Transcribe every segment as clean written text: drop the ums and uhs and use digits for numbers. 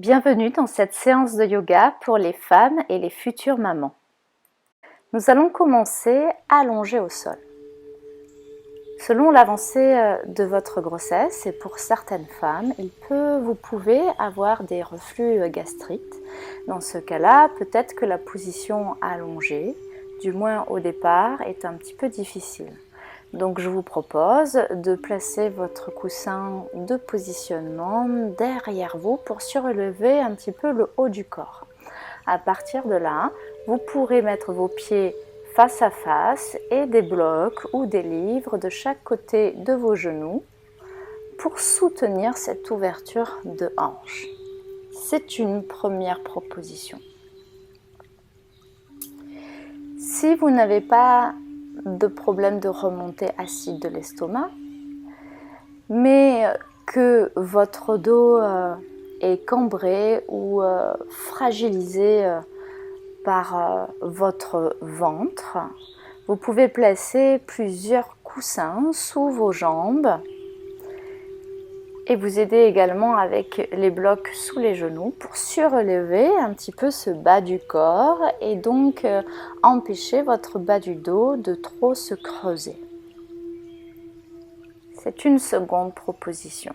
Bienvenue dans cette séance de yoga pour les femmes et les futures mamans. Nous allons commencer allongés au sol. Selon l'avancée de votre grossesse et pour certaines femmes, vous pouvez avoir des reflux gastriques. Dans ce cas-là, peut-être que la position allongée, du moins au départ, est un petit peu difficile. Donc je vous propose de placer votre coussin de positionnement derrière vous pour surélever un petit peu le haut du corps. À partir de là, vous pourrez mettre vos pieds face à face et des blocs ou des livres de chaque côté de vos genoux pour soutenir cette ouverture de hanche. C'est une première proposition. Si vous n'avez pas de problème de remontée acide de l'estomac, mais que votre dos est cambré ou fragilisé par votre ventre, vous pouvez placer plusieurs coussins sous vos jambes et vous aider également avec les blocs sous les genoux pour surélever un petit peu ce bas du corps et donc empêcher votre bas du dos de trop se creuser. C'est une seconde proposition.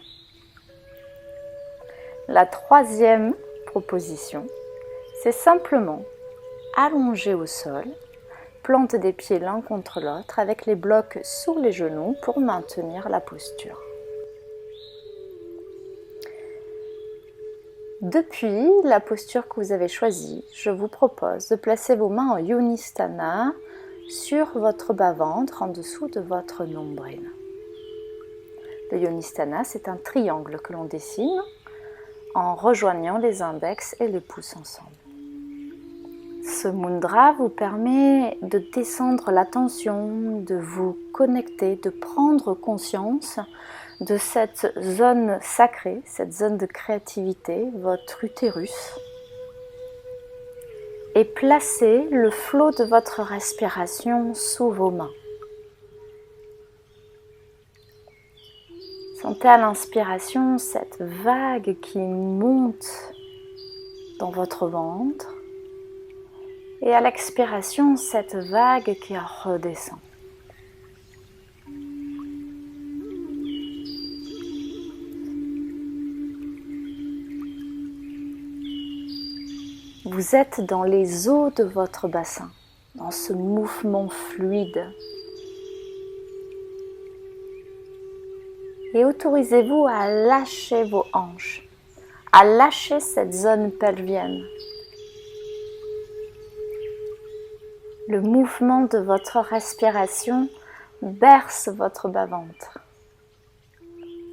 La troisième proposition, c'est simplement allonger au sol, plante des pieds l'un contre l'autre avec les blocs sous les genoux pour maintenir la posture. Depuis la posture que vous avez choisie, je vous propose de placer vos mains en Yonistana sur votre bas-ventre en dessous de votre nombril. Le Yonistana, c'est un triangle que l'on dessine en rejoignant les index et les pouces ensemble. Ce mudra vous permet de descendre la tension, de vous connecter, de prendre conscience de cette zone sacrée, cette zone de créativité, votre utérus, et placez le flot de votre respiration sous vos mains. Sentez à l'inspiration cette vague qui monte dans votre ventre et à l'expiration cette vague qui redescend. Vous êtes dans les eaux de votre bassin, dans ce mouvement fluide. Et autorisez-vous à lâcher vos hanches, à lâcher cette zone pelvienne. Le mouvement de votre respiration berce votre bas-ventre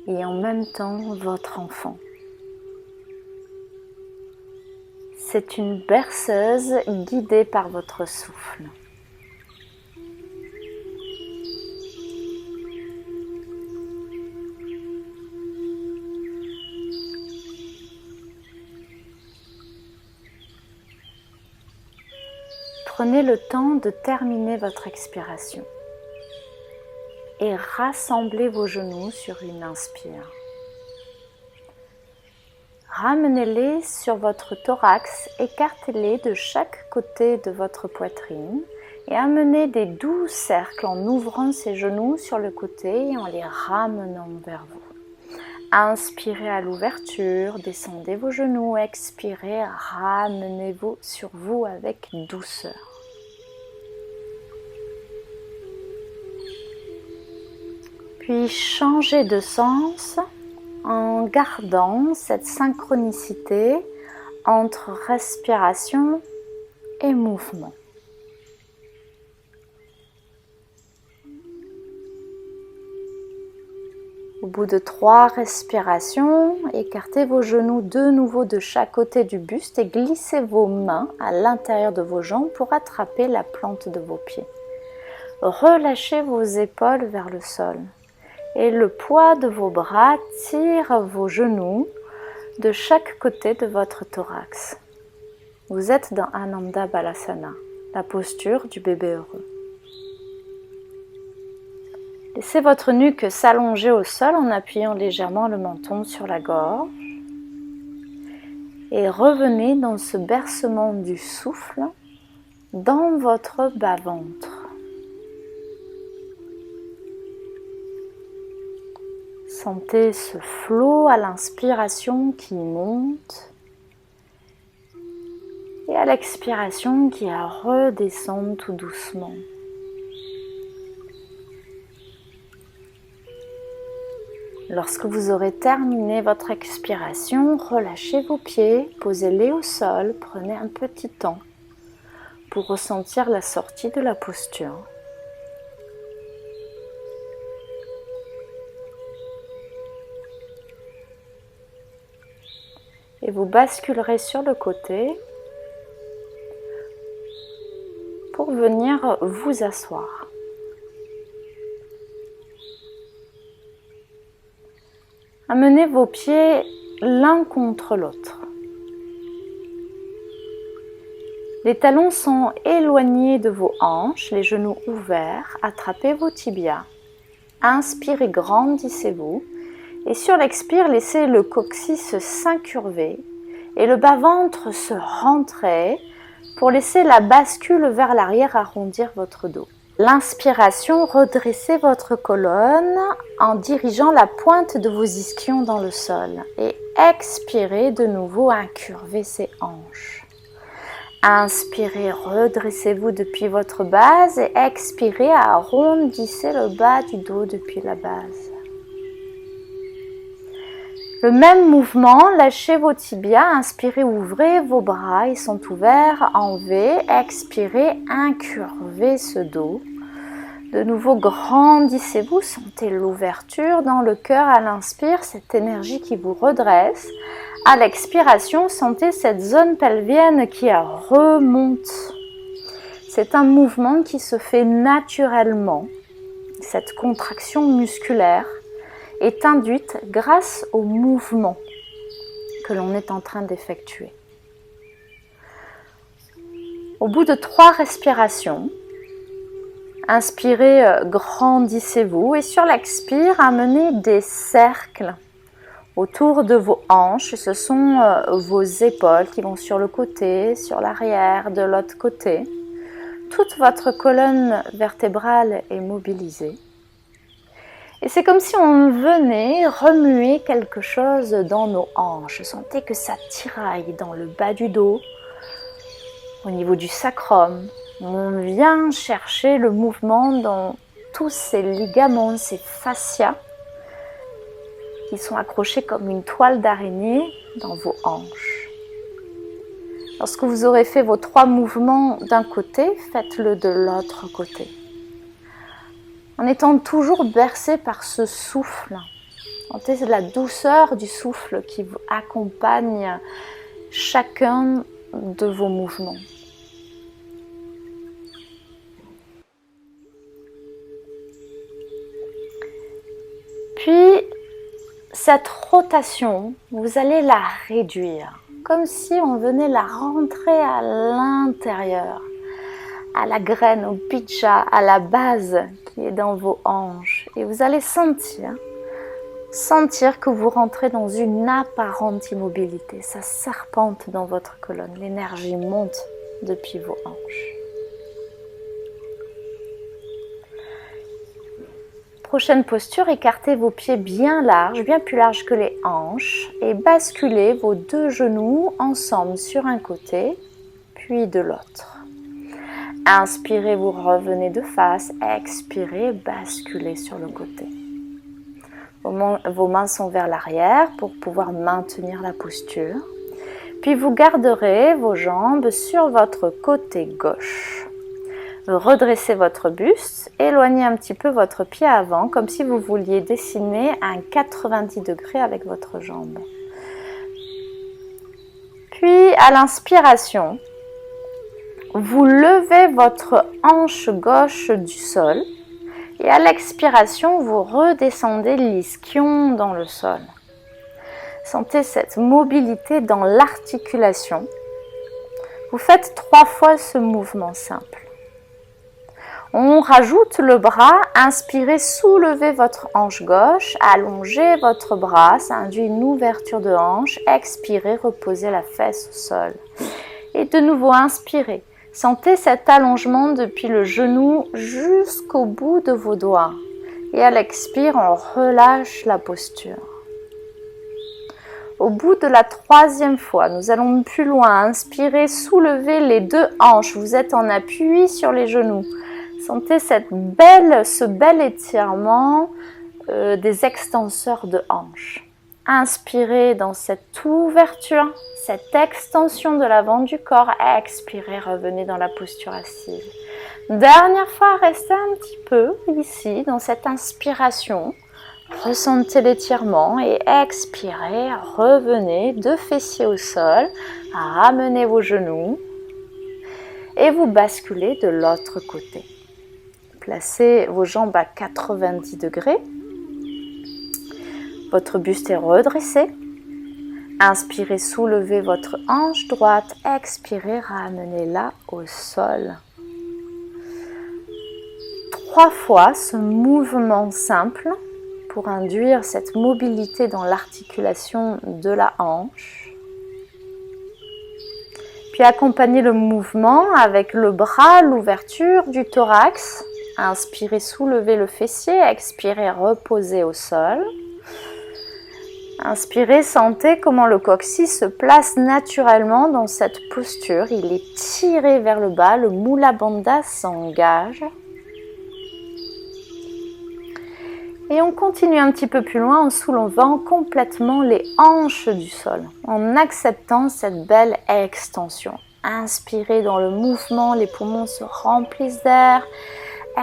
et en même temps votre enfant. C'est une berceuse guidée par votre souffle. Prenez le temps de terminer votre expiration et rassemblez vos genoux sur une inspire. Ramenez-les sur votre thorax, écartez-les de chaque côté de votre poitrine et amenez des doux cercles en ouvrant ces genoux sur le côté et en les ramenant vers vous. Inspirez à l'ouverture, descendez vos genoux, expirez, ramenez-vous sur vous avec douceur. Puis changez de sens en gardant cette synchronicité entre respiration et mouvement. Au bout de 3 respirations, écartez vos genoux de nouveau de chaque côté du buste et glissez vos mains à l'intérieur de vos jambes pour attraper la plante de vos pieds. Relâchez vos épaules vers le sol et le poids de vos bras tire vos genoux de chaque côté de votre thorax. Vous êtes dans Ananda Balasana, la posture du bébé heureux. Laissez votre nuque s'allonger au sol en appuyant légèrement le menton sur la gorge. Et revenez dans ce bercement du souffle dans votre bas-ventre. Sentez ce flot à l'inspiration qui monte et à l'expiration qui redescend tout doucement. Lorsque vous aurez terminé votre expiration, relâchez vos pieds, posez-les au sol, prenez un petit temps pour ressentir la sortie de la posture. Et vous basculerez sur le côté pour venir vous asseoir. Amenez vos pieds l'un contre l'autre. Les talons sont éloignés de vos hanches, les genoux ouverts, attrapez vos tibias. Inspirez, grandissez-vous. Et sur l'expire, laissez le coccyx s'incurver et le bas-ventre se rentrer pour laisser la bascule vers l'arrière arrondir votre dos. L'inspiration, redressez votre colonne en dirigeant la pointe de vos ischions dans le sol. Et expirez de nouveau, incurvez ses hanches. Inspirez, redressez-vous depuis votre base et expirez, arrondissez le bas du dos depuis la base. Le même mouvement, lâchez vos tibias, inspirez, ouvrez vos bras, ils sont ouverts en V, expirez, incurvez ce dos. De nouveau, grandissez-vous, sentez l'ouverture dans le cœur à l'inspire, cette énergie qui vous redresse. À l'expiration, sentez cette zone pelvienne qui remonte. C'est un mouvement qui se fait naturellement. Cette contraction musculaire est induite grâce au mouvement que l'on est en train d'effectuer. Au bout de 3 respirations, inspirez, grandissez-vous et sur l'expire, amenez des cercles autour de vos hanches. Ce sont vos épaules qui vont sur le côté, sur l'arrière, de l'autre côté. Toute votre colonne vertébrale est mobilisée. Et c'est comme si on venait remuer quelque chose dans nos hanches. Sentez que ça tiraille dans le bas du dos, au niveau du sacrum. On vient chercher le mouvement dans tous ces ligaments, ces fascias qui sont accrochés comme une toile d'araignée dans vos hanches. Lorsque vous aurez fait vos 3 mouvements d'un côté, faites-le de l'autre côté. En étant toujours bercé par ce souffle. Sentez la douceur du souffle qui vous accompagne chacun de vos mouvements. Puis, cette rotation, vous allez la réduire, comme si on venait la rentrer à l'intérieur, à la graine, au bija, à la base qui est dans vos hanches. Et vous allez sentir que vous rentrez dans une apparente immobilité. Ça serpente dans votre colonne, l'énergie monte depuis vos hanches. Prochaine posture, écartez vos pieds bien larges, bien plus larges que les hanches et basculez vos 2 genoux ensemble sur un côté, puis de l'autre. Inspirez, vous revenez de face, expirez, basculez sur le côté. Vos mains sont vers l'arrière pour pouvoir maintenir la posture. Puis vous garderez vos jambes sur votre côté gauche. Redressez votre buste, éloignez un petit peu votre pied avant, comme si vous vouliez dessiner un 90 degrés avec votre jambe. Puis à l'inspiration, vous levez votre hanche gauche du sol et à l'expiration, vous redescendez l'ischion dans le sol. Sentez cette mobilité dans l'articulation. Vous faites 3 fois ce mouvement simple. On rajoute le bras, inspirez, soulevez votre hanche gauche, allongez votre bras, ça induit une ouverture de hanche, expirez, reposez la fesse au sol. Et de nouveau, inspirez, sentez cet allongement depuis le genou jusqu'au bout de vos doigts. Et à l'expire, on relâche la posture. Au bout de la troisième fois, nous allons plus loin. Inspirez, soulevez les deux hanches. Vous êtes en appui sur les genoux. Sentez ce bel étirement des extenseurs de hanches. Inspirez dans cette ouverture, cette extension de l'avant du corps. Expirez, revenez dans la posture assise. Dernière fois, restez un petit peu ici, dans cette inspiration. Ressentez l'étirement et expirez, revenez, deux fessiers au sol, ramenez vos genoux et vous basculez de l'autre côté. Placez vos jambes à 90 degrés, votre buste est redressé. Inspirez, soulevez votre hanche droite, expirez, ramenez-la au sol. 3 fois ce mouvement simple pour induire cette mobilité dans l'articulation de la hanche. Puis accompagnez le mouvement avec le bras, l'ouverture du thorax. Inspirez, soulevez le fessier, expirez, reposez au sol. Inspirez, sentez comment le coccyx se place naturellement dans cette posture. Il est tiré vers le bas, le Mula Bandha s'engage. Et on continue un petit peu plus loin en soulevant complètement les hanches du sol, en acceptant cette belle extension. Inspirez dans le mouvement, les poumons se remplissent d'air.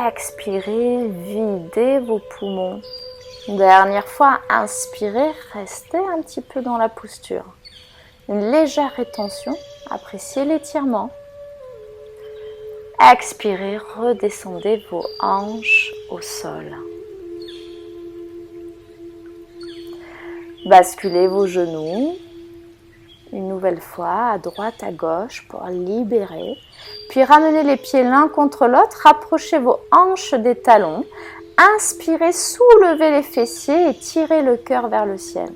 Expirez, videz vos poumons. Dernière fois, inspirez, restez un petit peu dans la posture. Une légère rétention, appréciez l'étirement. Expirez, redescendez vos hanches au sol. Basculez vos genoux, une nouvelle fois, à droite, à gauche, pour libérer. Puis ramenez les pieds l'un contre l'autre, rapprochez vos hanches des talons. Inspirez, soulevez les fessiers et tirez le cœur vers le ciel.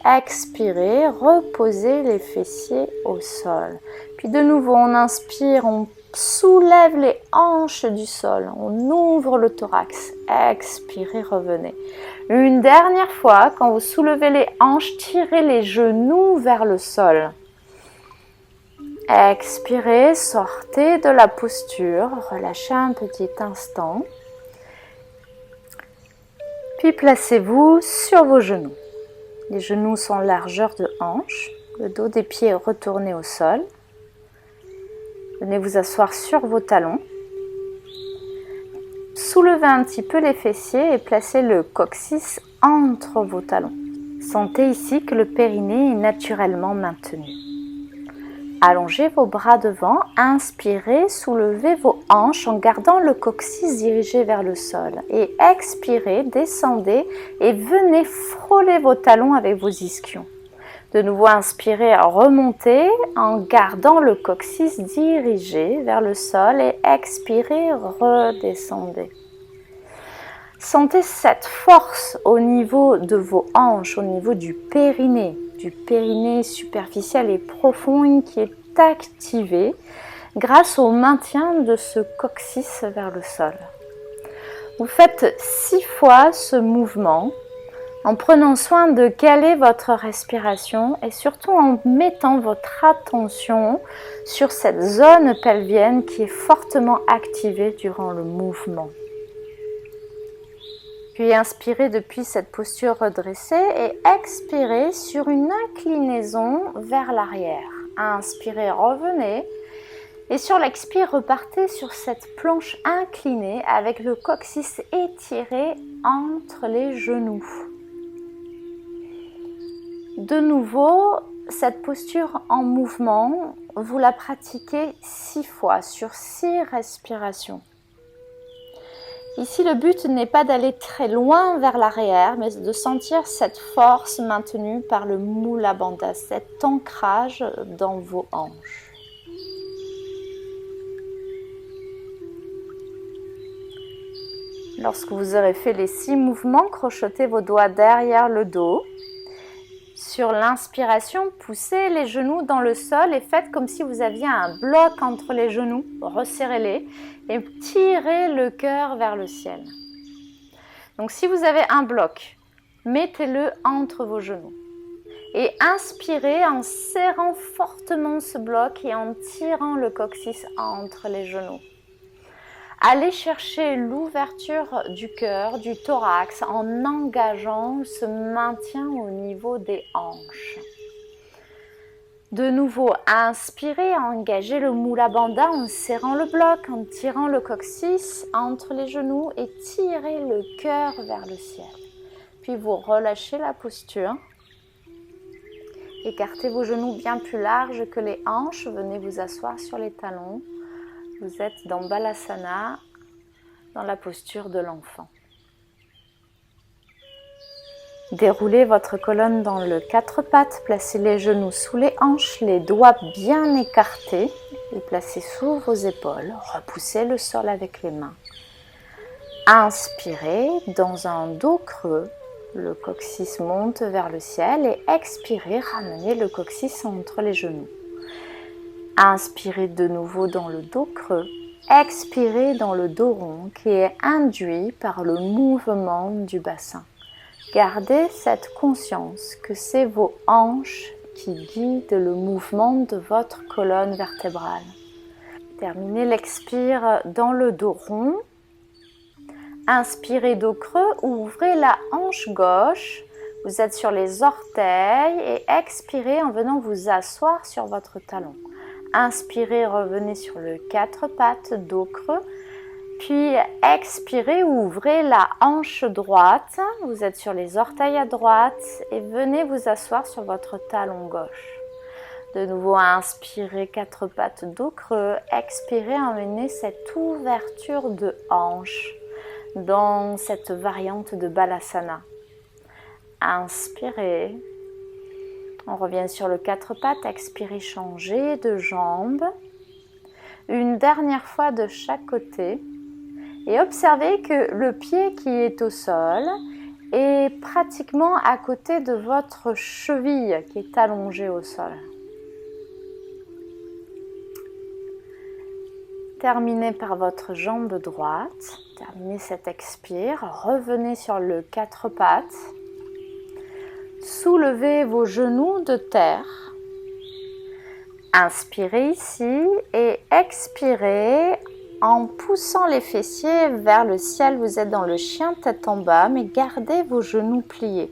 Expirez, reposez les fessiers au sol. Puis de nouveau, on inspire, on soulève les hanches du sol, on ouvre le thorax. Expirez, revenez. Une dernière fois, quand vous soulevez les hanches, tirez les genoux vers le sol. Expirez, sortez de la posture, relâchez un petit instant. Puis placez-vous sur vos genoux. Les genoux sont largeur de hanche, le dos des pieds est retourné au sol. Venez vous asseoir sur vos talons. Soulevez un petit peu les fessiers et placez le coccyx entre vos talons. Sentez ici que le périnée est naturellement maintenu. Allongez vos bras devant, inspirez, soulevez vos hanches en gardant le coccyx dirigé vers le sol. Et expirez, descendez et venez frôler vos talons avec vos ischions. De nouveau, inspirez, remontez en gardant le coccyx dirigé vers le sol et expirez, redescendez. Sentez cette force au niveau de vos hanches, au niveau du périnée superficiel et profond qui est activé grâce au maintien de ce coccyx vers le sol. Vous faites 6 fois ce mouvement en prenant soin de caler votre respiration et surtout en mettant votre attention sur cette zone pelvienne qui est fortement activée durant le mouvement. Puis inspirez depuis cette posture redressée et expirez sur une inclinaison vers l'arrière. Inspirez, revenez. Et sur l'expire, repartez sur cette planche inclinée avec le coccyx étiré entre les genoux. De nouveau, cette posture en mouvement, vous la pratiquez 6 fois sur 6 respirations. Ici, le but n'est pas d'aller très loin vers l'arrière, mais de sentir cette force maintenue par le Mula Bandha, cet ancrage dans vos hanches. Lorsque vous aurez fait les 6 mouvements, crochetez vos doigts derrière le dos. Sur l'inspiration, poussez les genoux dans le sol et faites comme si vous aviez un bloc entre les genoux. Resserrez-les et tirez le cœur vers le ciel. Donc si vous avez un bloc, mettez-le entre vos genoux. Et inspirez en serrant fortement ce bloc et en tirant le coccyx entre les genoux. Allez chercher l'ouverture du cœur, du thorax, en engageant ce maintien au niveau des hanches. De nouveau, inspirez, engagez le Mula Bandha en serrant le bloc, en tirant le coccyx entre les genoux et tirez le cœur vers le ciel. Puis vous relâchez la posture. Écartez vos genoux bien plus larges que les hanches, venez vous asseoir sur les talons. Vous êtes dans Balasana, dans la posture de l'enfant. Déroulez votre colonne dans le 4 pattes, placez les genoux sous les hanches, les doigts bien écartés et placez sous vos épaules. Repoussez le sol avec les mains. Inspirez dans un dos creux, le coccyx monte vers le ciel et expirez, ramenez le coccyx entre les genoux. Inspirez de nouveau dans le dos creux, expirez dans le dos rond qui est induit par le mouvement du bassin. Gardez cette conscience que c'est vos hanches qui guident le mouvement de votre colonne vertébrale. Terminez l'expire dans le dos rond. Inspirez dos creux, ouvrez la hanche gauche. Vous êtes sur les orteils et expirez en venant vous asseoir sur votre talon. Inspirez, revenez sur le 4 pattes, dos creux. Puis expirez, ouvrez la hanche droite. Vous êtes sur les orteils à droite et venez vous asseoir sur votre talon gauche. De nouveau, inspirez, 4 pattes, dos creux. Expirez, emmenez cette ouverture de hanche dans cette variante de Balasana. Inspirez. On revient sur le 4 pattes, expirez, changez de jambe. Une dernière fois de chaque côté. Et observez que le pied qui est au sol est pratiquement à côté de votre cheville qui est allongée au sol. Terminez par votre jambe droite. Terminez cet expire. Revenez sur le 4 pattes. Soulevez vos genoux de terre. Inspirez ici et expirez en poussant les fessiers vers le ciel. Vous êtes dans le chien tête en bas, mais gardez vos genoux pliés.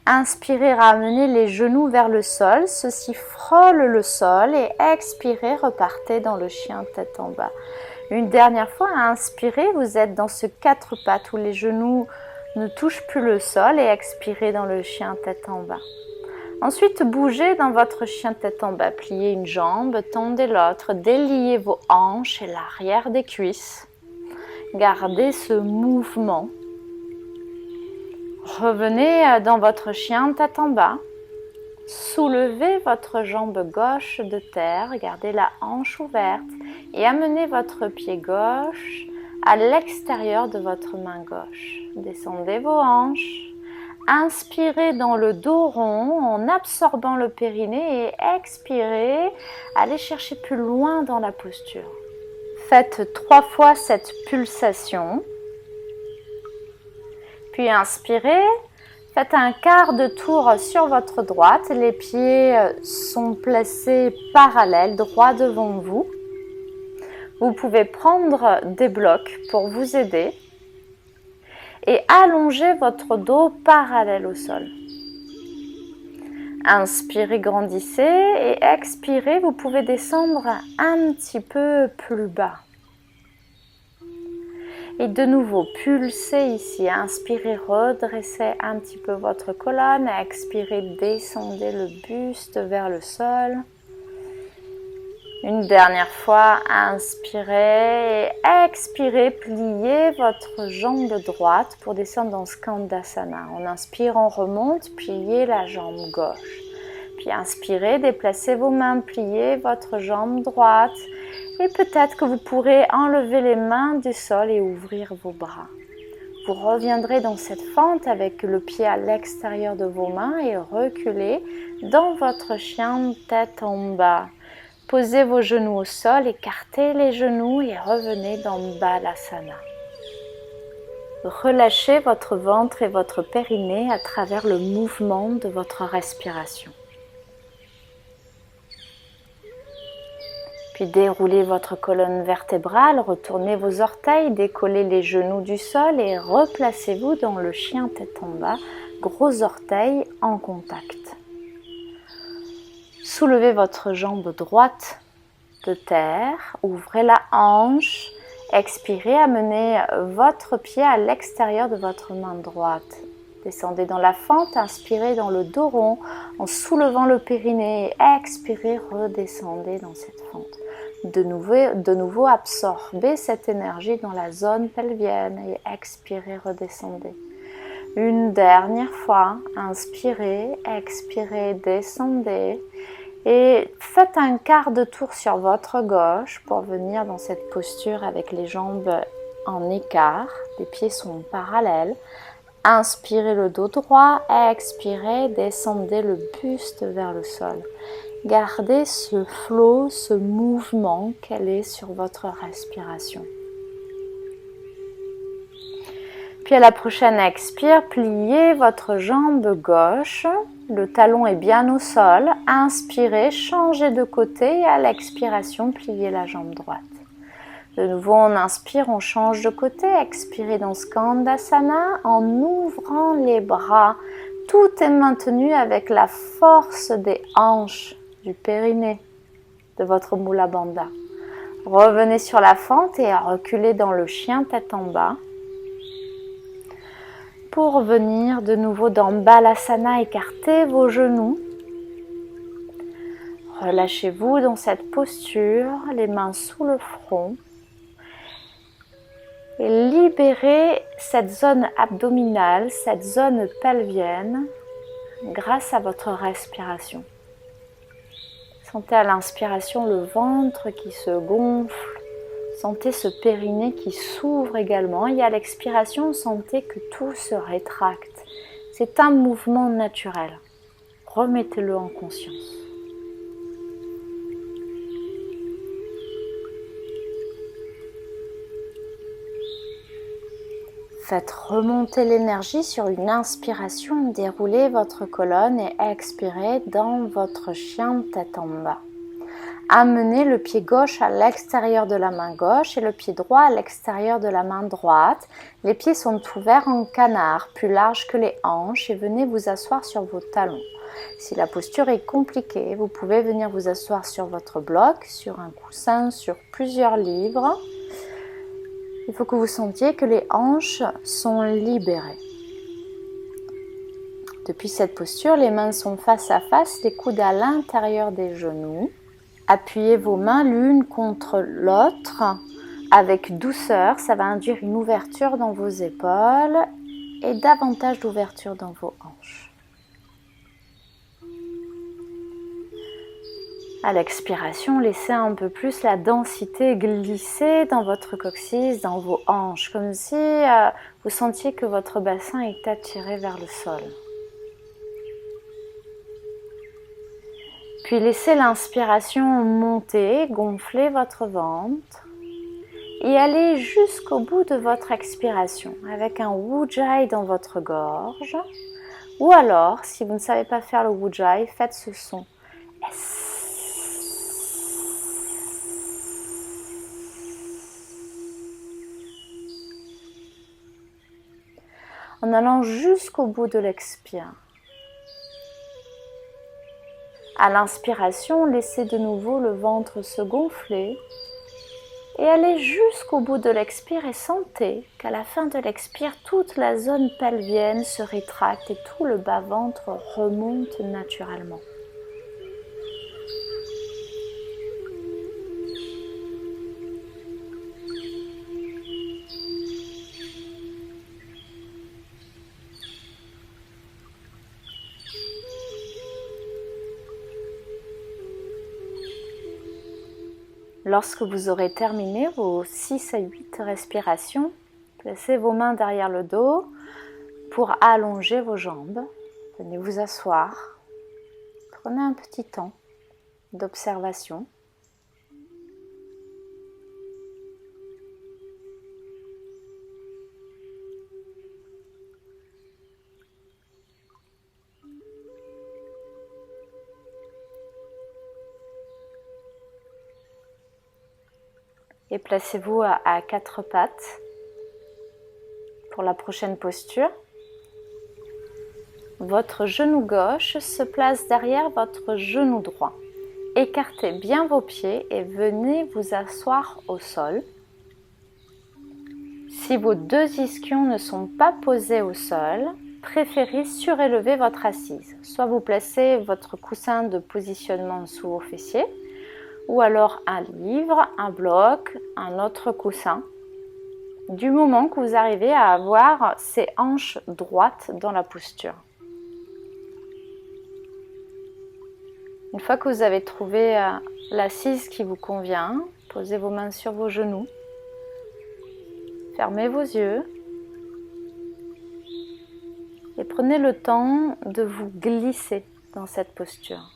Inspirez, ramenez les genoux vers le sol. Ceci frôle le sol et expirez, repartez dans le chien tête en bas. Une dernière fois, inspirez, vous êtes dans ce 4 pattes où les genoux ne touchent plus le sol et expirez dans le chien tête en bas. Ensuite, bougez dans votre chien tête en bas. Pliez une jambe, tendez l'autre, déliez vos hanches et l'arrière des cuisses. Gardez ce mouvement. Revenez dans votre chien tête en bas. Soulevez votre jambe gauche de terre, gardez la hanche ouverte et amenez votre pied gauche à l'extérieur de votre main gauche. Descendez vos hanches. Inspirez dans le dos rond en absorbant le périnée et expirez. Allez chercher plus loin dans la posture. Faites 3 fois cette pulsation. Puis inspirez. Faites un quart de tour sur votre droite. Les pieds sont placés parallèles, droit devant vous. Vous pouvez prendre des blocs pour vous aider. Et allongez votre dos parallèle au sol. Inspirez, grandissez et expirez. Vous pouvez descendre un petit peu plus bas. Et de nouveau, pulsez ici. Inspirez, redressez un petit peu votre colonne. Expirez, descendez le buste vers le sol. Une dernière fois, inspirez et expirez, pliez votre jambe droite pour descendre dans Skandasana. On inspire, on remonte, pliez la jambe gauche. Puis inspirez, déplacez vos mains, pliez votre jambe droite. Et peut-être que vous pourrez enlever les mains du sol et ouvrir vos bras. Vous reviendrez dans cette fente avec le pied à l'extérieur de vos mains et reculez dans votre chien tête en bas. Posez vos genoux au sol, écartez les genoux et revenez dans Balasana. Relâchez votre ventre et votre périnée à travers le mouvement de votre respiration. Puis déroulez votre colonne vertébrale, retournez vos orteils, décollez les genoux du sol et replacez-vous dans le chien tête en bas, gros orteils en contact. Soulevez votre jambe droite de terre, ouvrez la hanche, expirez, amenez votre pied à l'extérieur de votre main droite. Descendez dans la fente, inspirez dans le dos rond en soulevant le périnée et expirez, redescendez dans cette fente. De nouveau, absorbez cette énergie dans la zone pelvienne et expirez, redescendez. Une dernière fois, inspirez, expirez, descendez et faites un quart de tour sur votre gauche pour venir dans cette posture avec les jambes en écart, les pieds sont parallèles. Inspirez le dos droit, expirez, descendez le buste vers le sol. Gardez ce flow, ce mouvement qu'elle est sur votre respiration. Puis à la prochaine expire, pliez votre jambe gauche, le talon est bien au sol. Inspirez, changez de côté et à l'expiration, pliez la jambe droite. De nouveau, on inspire, on change de côté, expirez dans Skandasana en ouvrant les bras. Tout est maintenu avec la force des hanches, du périnée, de votre Mula Bandha. Revenez sur la fente et reculez dans le chien tête en bas. Pour venir de nouveau dans Balasana, écartez vos genoux. Relâchez-vous dans cette posture, les mains sous le front. Et libérez cette zone abdominale, cette zone pelvienne grâce à votre respiration. Sentez à l'inspiration le ventre qui se gonfle, sentez ce périnée qui s'ouvre également et à l'expiration, sentez que tout se rétracte. C'est un mouvement naturel. Remettez-le en conscience. Faites remonter l'énergie sur une inspiration, déroulez votre colonne et expirez dans votre chien tête en bas. Amenez le pied gauche à l'extérieur de la main gauche et le pied droit à l'extérieur de la main droite. Les pieds sont ouverts en canard, plus larges que les hanches et venez vous asseoir sur vos talons. Si la posture est compliquée, vous pouvez venir vous asseoir sur votre bloc, sur un coussin, sur plusieurs livres. Il faut que vous sentiez que les hanches sont libérées. Depuis cette posture, les mains sont face à face, les coudes à l'intérieur des genoux. Appuyez vos mains l'une contre l'autre avec douceur. Ça va induire une ouverture dans vos épaules et davantage d'ouverture dans vos hanches. À l'expiration, laissez un peu plus la densité glisser dans votre coccyx, dans vos hanches, comme si vous sentiez que votre bassin est attiré vers le sol. Puis laissez l'inspiration monter, gonfler votre ventre et allez jusqu'au bout de votre expiration avec un Ujjayi dans votre gorge. Ou alors, si vous ne savez pas faire le Ujjayi, faites ce son S. En allant jusqu'au bout de l'expire. À l'inspiration, laissez de nouveau le ventre se gonfler et allez jusqu'au bout de l'expire et sentez qu'à la fin de l'expire, toute la zone pelvienne se rétracte et tout le bas-ventre remonte naturellement. Lorsque vous aurez terminé vos 6 à 8 respirations, Placez vos mains derrière le dos pour allonger vos jambes. Venez vous asseoir. Prenez un petit temps d'observation. Et placez-vous à quatre pattes pour la prochaine posture. Votre genou gauche se place derrière votre genou droit. Écartez bien vos pieds et venez vous asseoir au sol. Si vos deux ischions ne sont pas posés au sol, préférez surélever votre assise. Soit vous placez votre coussin de positionnement sous vos fessiers, ou alors un livre, un bloc, un autre coussin. Du moment que vous arrivez à avoir ces hanches droites dans la posture. Une fois que vous avez trouvé l'assise qui vous convient, posez vos mains sur vos genoux. Fermez vos yeux. Et prenez le temps de vous glisser dans cette posture.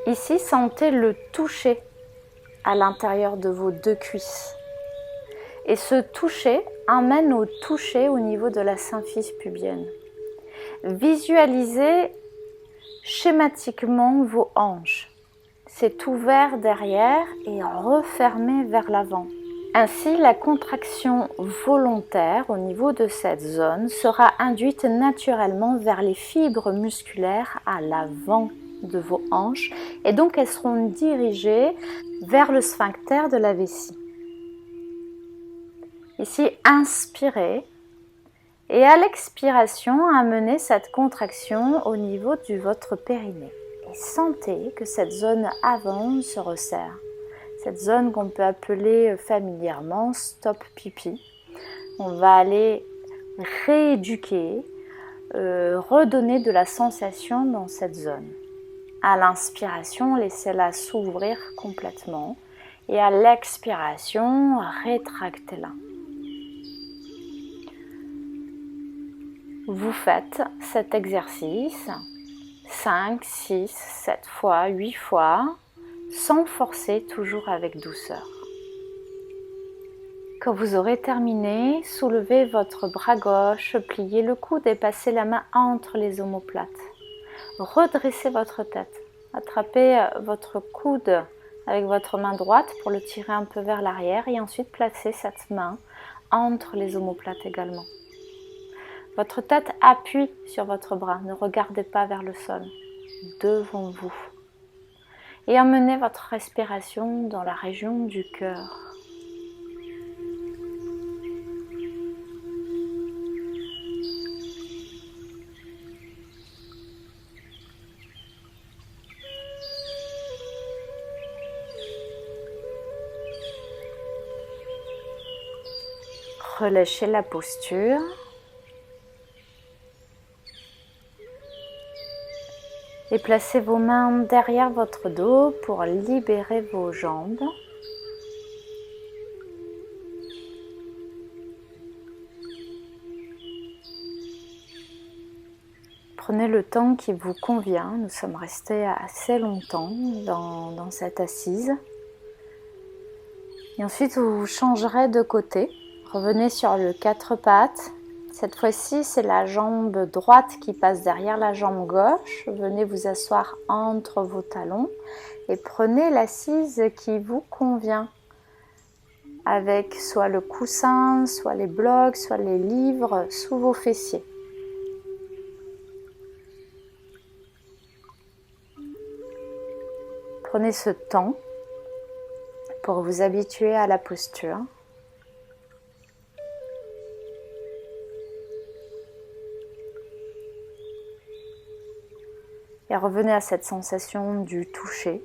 Ici, sentez le toucher à l'intérieur de vos deux cuisses. Et ce toucher amène au toucher au niveau de la symphyse pubienne. Visualisez schématiquement vos hanches. C'est ouvert derrière et refermé vers l'avant. Ainsi, la contraction volontaire au niveau de cette zone sera induite naturellement vers les fibres musculaires à l'avant de vos hanches et donc elles seront dirigées vers le sphincter de la vessie. Ici, inspirez et à l'expiration, amenez cette contraction au niveau de votre périnée. Et sentez que cette zone avant se resserre. Cette zone qu'on peut appeler familièrement stop pipi. On va aller rééduquer, redonner de la sensation dans cette zone. À l'inspiration, laissez-la s'ouvrir complètement. Et à l'expiration, rétractez-la. Vous faites cet exercice 5, 6, 7 fois, 8 fois, sans forcer, toujours avec douceur. Quand vous aurez terminé, soulevez votre bras gauche, pliez le coude et passez la main entre les omoplates. Redressez votre tête. Attrapez votre coude avec votre main droite pour le tirer un peu vers l'arrière et ensuite placez cette main entre les omoplates également. Votre tête appuie sur votre bras, ne regardez pas vers le sol, devant vous. Et emmenez votre respiration dans la région du cœur. Relâchez la posture. Et placez vos mains derrière votre dos pour libérer vos jambes. Prenez le temps qui vous convient. Nous sommes restés assez longtemps dans cette assise. Et ensuite, vous changerez de côté. Revenez sur le quatre pattes. Cette fois-ci, c'est la jambe droite qui passe derrière la jambe gauche. Venez vous asseoir entre vos talons et prenez l'assise qui vous convient. Avec soit le coussin, soit les blocs, soit les livres sous vos fessiers. Prenez ce temps pour vous habituer à la posture. Et revenez à cette sensation du toucher.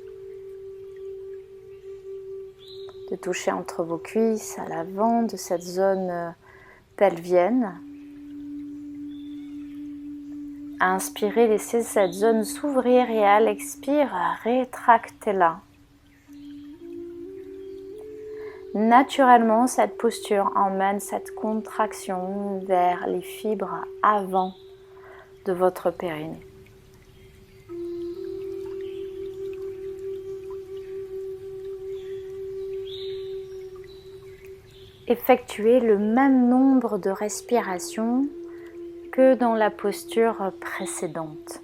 De toucher entre vos cuisses, à l'avant de cette zone pelvienne. À inspirer, laissez cette zone s'ouvrir et à l'expire, rétractez-la. Naturellement, cette posture emmène cette contraction vers les fibres avant de votre périnée. Effectuez le même nombre de respirations que dans la posture précédente.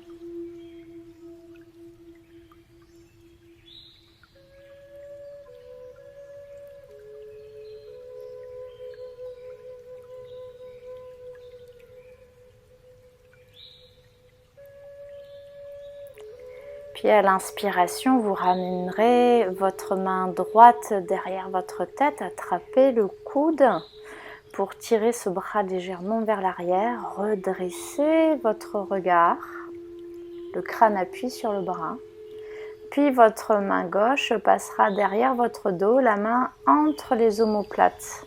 Puis à l'inspiration, vous ramènerez votre main droite derrière votre tête, attrapez le coude pour tirer ce bras légèrement vers l'arrière, redressez votre regard, le crâne appuie sur le bras. Puis votre main gauche passera derrière votre dos, la main entre les omoplates.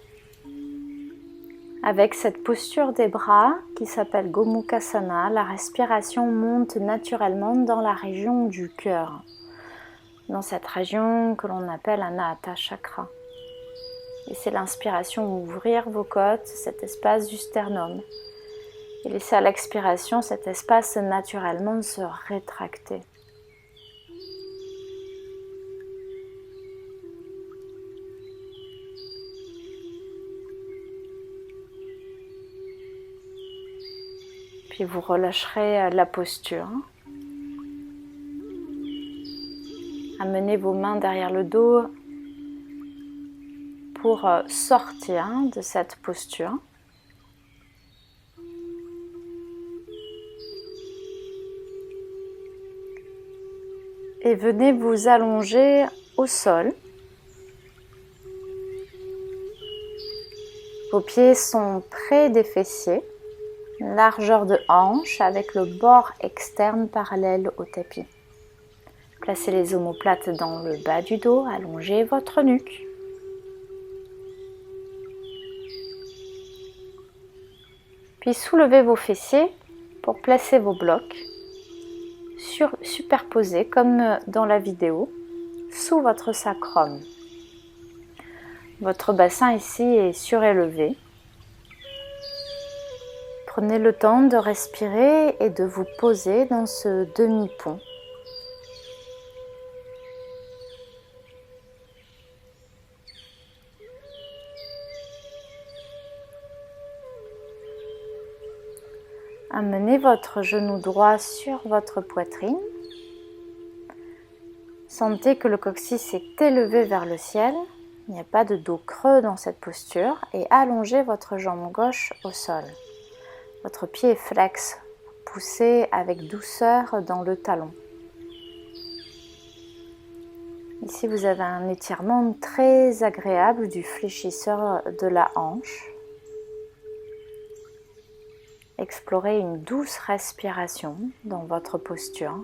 Avec cette posture des bras qui s'appelle Gomukhasana, la respiration monte naturellement dans la région du cœur, dans cette région que l'on appelle Anahata Chakra. Et c'est l'inspiration ouvrir vos côtes, cet espace du sternum. Et laisser à l'expiration cet espace naturellement se rétracter. Puis vous relâcherez la posture. Amenez vos mains derrière le dos pour sortir de cette posture. Et venez vous allonger au sol. Vos pieds sont près des fessiers. Largeur de hanche avec le bord externe parallèle au tapis. Placez les omoplates dans le bas du dos, allongez votre nuque. Puis soulevez vos fessiers pour placer vos blocs superposés comme dans la vidéo sous votre sacrum. Votre bassin ici est surélevé. Prenez le temps de respirer et de vous poser dans ce demi-pont. Amenez votre genou droit sur votre poitrine. Sentez que le coccyx est élevé vers le ciel. Il n'y a pas de dos creux dans cette posture. Et allongez votre jambe gauche au sol. Votre pied est flex, poussez avec douceur dans le talon. Ici, vous avez un étirement très agréable du fléchisseur de la hanche. Explorez une douce respiration dans votre posture.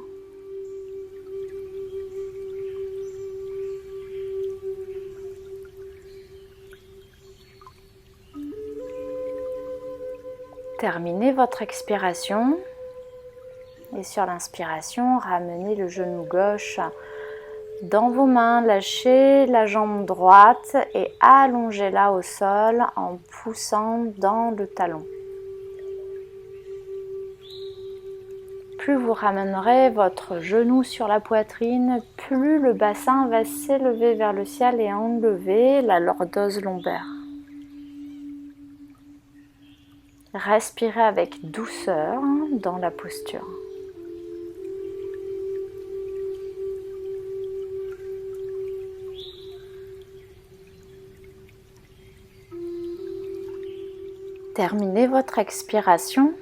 Terminez votre expiration et sur l'inspiration, ramenez le genou gauche dans vos mains, lâchez la jambe droite et allongez-la au sol en poussant dans le talon. Plus vous ramènerez votre genou sur la poitrine, plus le bassin va s'élever vers le ciel et enlever la lordose lombaire. Respirez avec douceur dans la posture. Terminez votre expiration.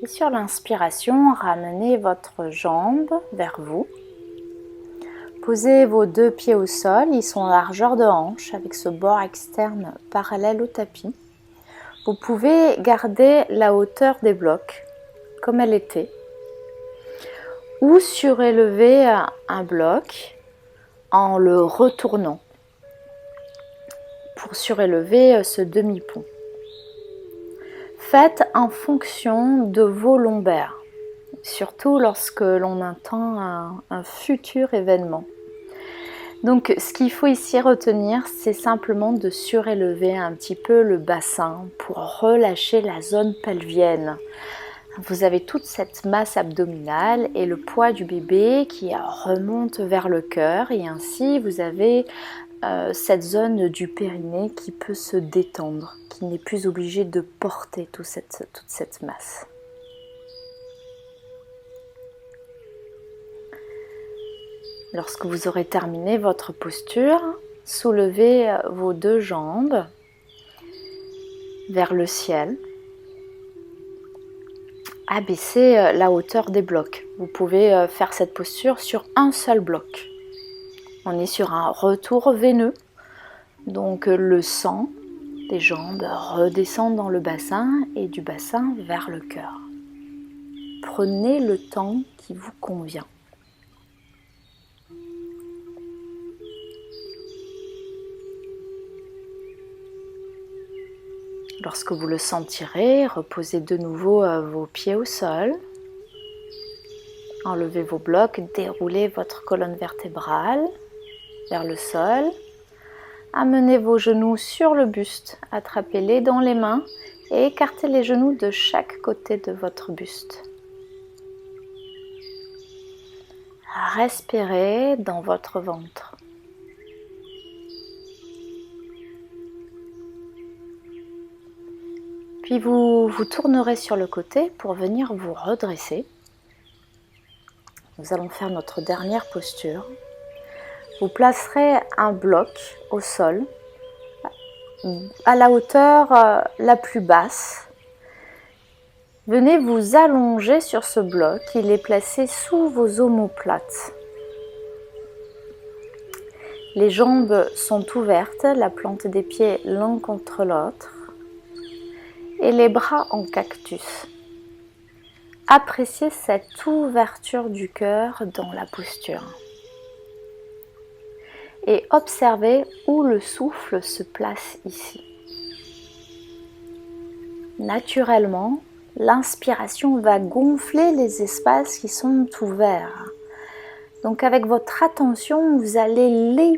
Et sur l'inspiration, ramenez votre jambe vers vous. Posez vos deux pieds au sol, ils sont largeur de hanche avec ce bord externe parallèle au tapis. Vous pouvez garder la hauteur des blocs comme elle était ou surélever un bloc en le retournant pour surélever ce demi-pont. Faites en fonction de vos lombaires, surtout lorsque l'on attend un futur événement. Donc ce qu'il faut ici retenir, c'est simplement de surélever un petit peu le bassin pour relâcher la zone pelvienne. Vous avez toute cette masse abdominale et le poids du bébé qui remonte vers le cœur, et ainsi vous avez cette zone du périnée qui peut se détendre, qui n'est plus obligée de porter toute cette masse. Lorsque vous aurez terminé votre posture, soulevez vos deux jambes vers le ciel. Abaissez la hauteur des blocs. Vous pouvez faire cette posture sur un seul bloc. On est sur un retour veineux, donc le sang des jambes redescend dans le bassin et du bassin vers le cœur. Prenez le temps qui vous convient. Lorsque vous le sentirez, reposez de nouveau vos pieds au sol. Enlevez vos blocs, déroulez votre colonne vertébrale vers le sol. Amenez vos genoux sur le buste, attrapez-les dans les mains et écartez les genoux de chaque côté de votre buste. Respirez dans votre ventre. Puis vous tournerez sur le côté pour venir vous redresser. Nous allons faire notre dernière posture. Vous placerez un bloc au sol à la hauteur la plus basse. Venez vous allonger sur ce bloc, il est placé sous vos omoplates. Les jambes sont ouvertes, la plante des pieds l'un contre l'autre et les bras en cactus. Appréciez cette ouverture du cœur dans la posture. Et observez où le souffle se place ici. Naturellement, l'inspiration va gonfler les espaces qui sont ouverts. Donc avec votre attention, vous allez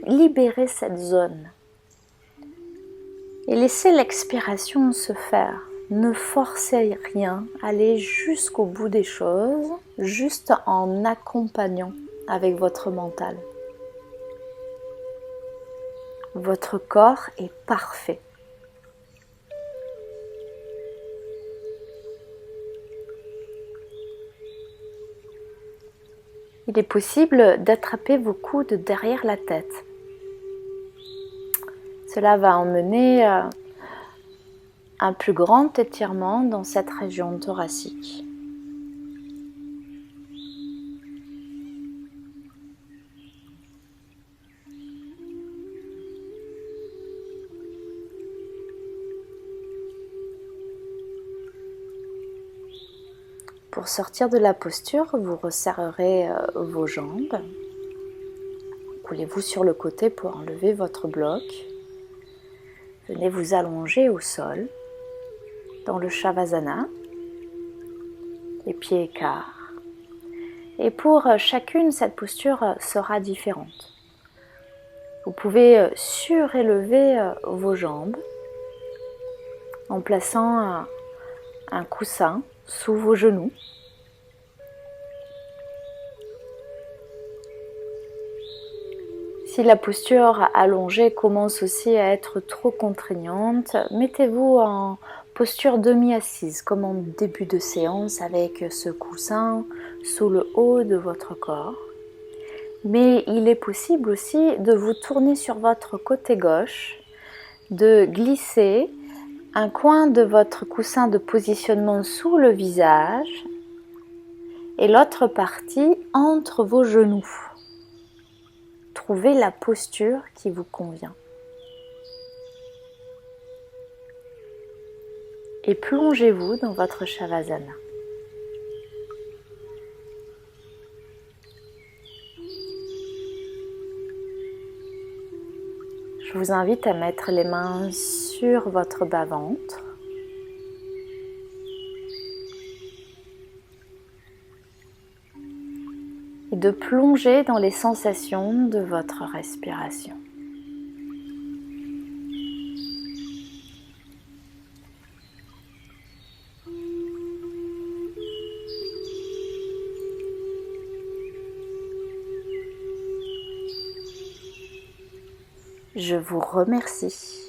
libérer cette zone. Et laissez l'expiration se faire. Ne forcez rien, allez jusqu'au bout des choses, juste en accompagnant avec votre mental. Votre corps est parfait. Il est possible d'attraper vos coudes derrière la tête. Cela va emmener un plus grand étirement dans cette région thoracique. Pour sortir de la posture, vous resserrerez vos jambes. Coulez-vous sur le côté pour enlever votre bloc. Venez vous allonger au sol, dans le Shavasana, les pieds écarts. Et pour chacune, cette posture sera différente. Vous pouvez surélever vos jambes en plaçant un coussin sous vos genoux. Si la posture allongée commence aussi à être trop contraignante, mettez-vous en posture demi-assise, comme en début de séance avec ce coussin sous le haut de votre corps. Mais il est possible aussi de vous tourner sur votre côté gauche, de glisser un coin de votre coussin de positionnement sous le visage et l'autre partie entre vos genoux. Trouvez la posture qui vous convient. Et plongez-vous dans votre Shavasana. Je vous invite à mettre les mains sur votre bas-ventre. et de plonger dans les sensations de votre respiration. Je vous remercie.